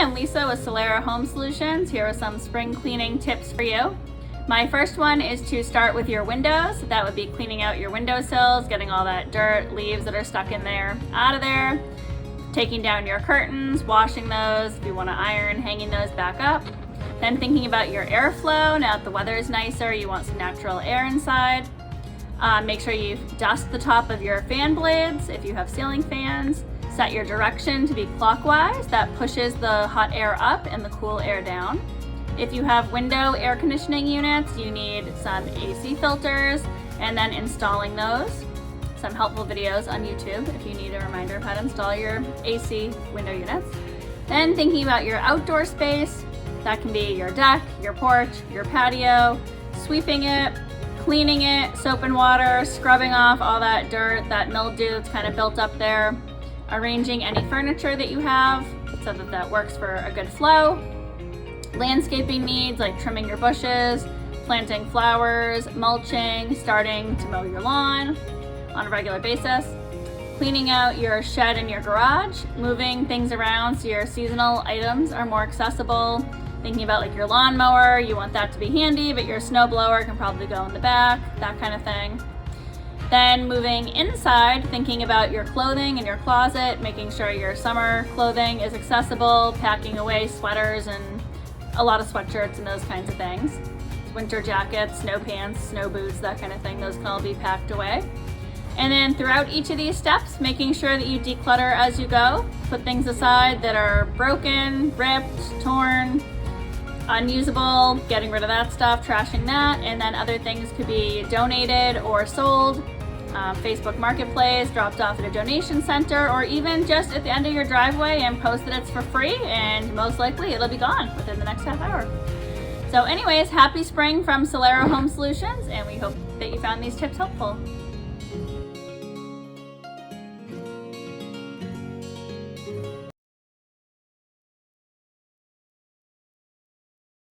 I'm Lisa with Salera Home Solutions. Here are some spring cleaning tips for you. My first one is to start with your windows. That would be cleaning out your windowsills, getting all that dirt, leaves that are stuck in there out of there, taking down your curtains, washing those, if you want to iron, hanging those back up. Then thinking about your airflow. Now that the weather is nicer, you want some natural air inside. Make sure you dust the top of your fan blades if you have ceiling fans. Set your direction to be clockwise. That pushes the hot air up and the cool air down. If you have window air conditioning units, you need some AC filters and then installing those. Some helpful videos on YouTube if you need a reminder of how to install your AC window units. Then thinking about your outdoor space. That can be your deck, your porch, your patio, sweeping it, cleaning it, soap and water, scrubbing off all that dirt, that mildew that's kind of built up there. Arranging any furniture that you have so that that works for a good flow. Landscaping needs like trimming your bushes, planting flowers, mulching, starting to mow your lawn on a regular basis. Cleaning out your shed and your garage, moving things around so your seasonal items are more accessible. Thinking about like your lawnmower, you want that to be handy, but your snowblower can probably go in the back, that kind of thing. Then moving inside, thinking about your clothing in your closet, making sure your summer clothing is accessible, packing away sweaters and a lot of sweatshirts and those kinds of things. Winter jackets, snow pants, snow boots, that kind of thing, those can all be packed away. And then throughout each of these steps, making sure that you declutter as you go. Put things aside that are broken, ripped, torn, unusable, getting rid of that stuff, trashing that, and then other things could be donated or sold. Facebook Marketplace, dropped off at a donation center, or even just at the end of your driveway and post that it's for free, and most likely it'll be gone within the next half hour. So anyways, happy spring from Salera Home Solutions, and we hope that you found these tips helpful.